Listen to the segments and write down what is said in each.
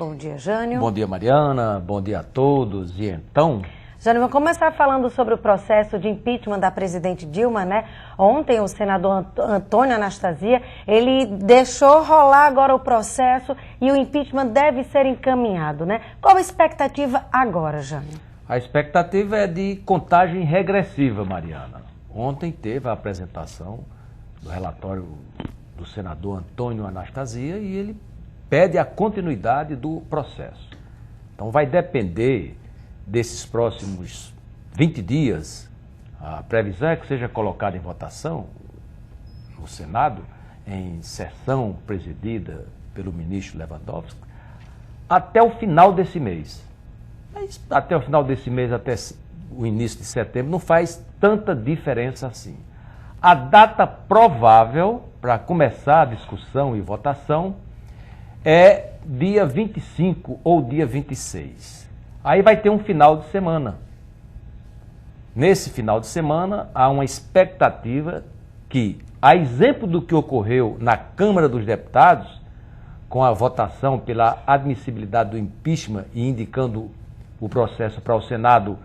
Bom dia, Jânio. Bom dia, Mariana. Bom dia a todos. E então... Jânio, vamos começar falando sobre o processo de impeachment da presidente Dilma, né? Ontem o senador Antônio Anastasia, ele deixou rolar agora o processo e o impeachment deve ser encaminhado, né? Qual a expectativa agora, Jânio? A expectativa é de contagem regressiva, Mariana. Ontem teve a apresentação do relatório do senador Antônio Anastasia e ele pede a continuidade do processo. Então vai depender desses próximos 20 dias, a previsão é que seja colocada em votação no Senado, em sessão presidida pelo ministro Lewandowski, até o final desse mês. Mas até o final desse mês, até o início de setembro, não faz tanta diferença assim. A data provável para começar a discussão e votação é dia 25 ou dia 26. Aí vai ter um final de semana. Nesse final de semana, há uma expectativa que, a exemplo do que ocorreu na Câmara dos Deputados, com a votação pela admissibilidade do impeachment e indicando o processo para o Senado,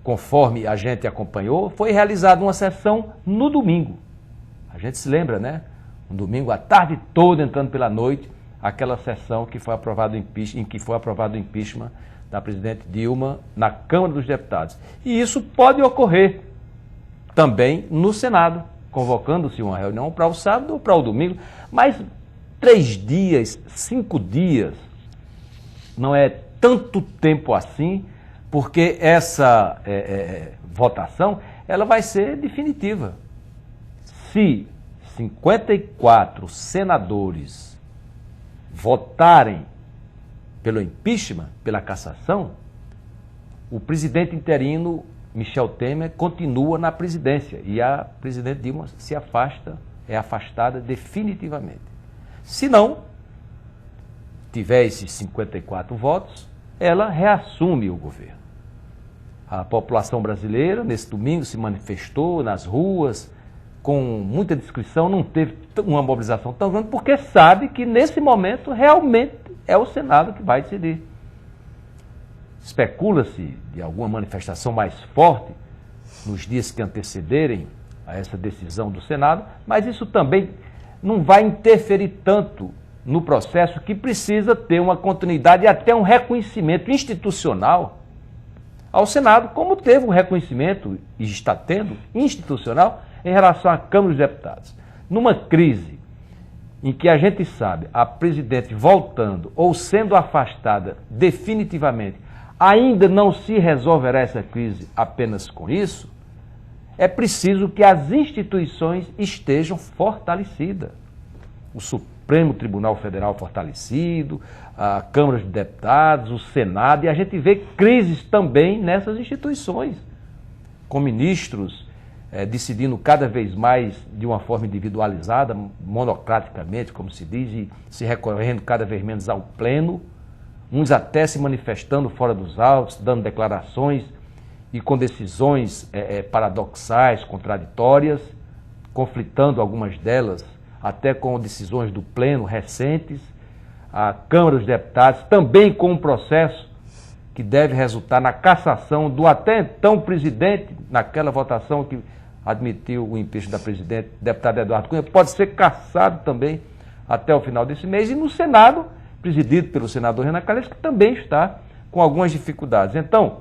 conforme a gente acompanhou, foi realizada uma sessão no domingo. A gente se lembra, né? Um domingo, a tarde toda, entrando pela noite, aquela sessão que foi aprovado em que foi aprovado o impeachment da presidente Dilma na Câmara dos Deputados. E isso pode ocorrer também no Senado, convocando-se uma reunião para o sábado ou para o domingo, mas 3 dias, 5 dias, não é tanto tempo assim, porque essa votação ela vai ser definitiva. Se 54 senadores votarem pelo impeachment, pela cassação, o presidente interino, Michel Temer, continua na presidência e a presidente Dilma se afasta, é afastada definitivamente. Se não tiver esses 54 votos, ela reassume o governo. A população brasileira, nesse domingo, se manifestou nas ruas, com muita descrição, não teve uma mobilização tão grande, porque sabe que nesse momento realmente é o Senado que vai decidir. Especula-se de alguma manifestação mais forte nos dias que antecederem a essa decisão do Senado, mas isso também não vai interferir tanto no processo que precisa ter uma continuidade e até um reconhecimento institucional ao Senado, como teve um reconhecimento, e está tendo, institucional, em relação à Câmara dos Deputados. Numa crise em que a gente sabe, a presidente voltando ou sendo afastada definitivamente, ainda não se resolverá essa crise apenas com isso, é preciso que as instituições estejam fortalecidas. O Supremo Tribunal Federal fortalecido, a Câmara dos Deputados, o Senado, e a gente vê crises também nessas instituições, com ministros decidindo cada vez mais de uma forma individualizada, monocraticamente, como se diz, e se recorrendo cada vez menos ao pleno, uns até se manifestando fora dos autos, dando declarações e com decisões paradoxais, contraditórias, conflitando algumas delas, até com decisões do pleno recentes, a Câmara dos Deputados, também com um processo que deve resultar na cassação do até então presidente, naquela votação que admitiu o impeachment da presidente, deputado Eduardo Cunha, pode ser cassado também até o final desse mês, e no Senado, presidido pelo senador Renan Calheiros, que também está com algumas dificuldades. Então,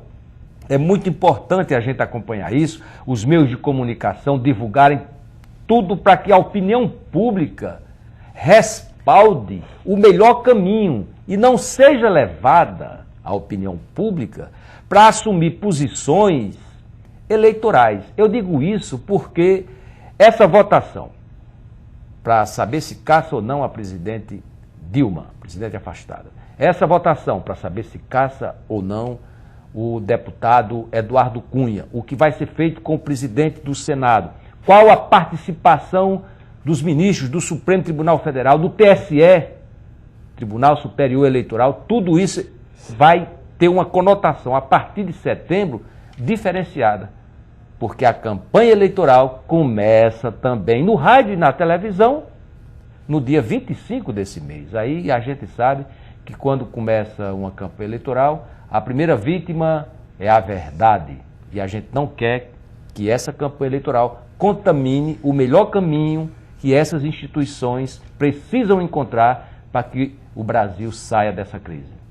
é muito importante a gente acompanhar isso, os meios de comunicação divulgarem tudo para que a opinião pública respalde o melhor caminho e não seja levada a opinião pública para assumir posições eleitorais. Eu digo isso porque essa votação, para saber se caça ou não a presidente Dilma, presidente afastada, essa votação para saber se caça ou não o deputado Eduardo Cunha, o que vai ser feito com o presidente do Senado, qual a participação dos ministros do Supremo Tribunal Federal, do TSE, Tribunal Superior Eleitoral, tudo isso vai ter uma conotação, a partir de setembro, diferenciada. Porque a campanha eleitoral começa também no rádio e na televisão no dia 25 desse mês. Aí a gente sabe que quando começa uma campanha eleitoral, a primeira vítima é a verdade. E a gente não quer que essa campanha eleitoral contamine o melhor caminho que essas instituições precisam encontrar para que o Brasil saia dessa crise.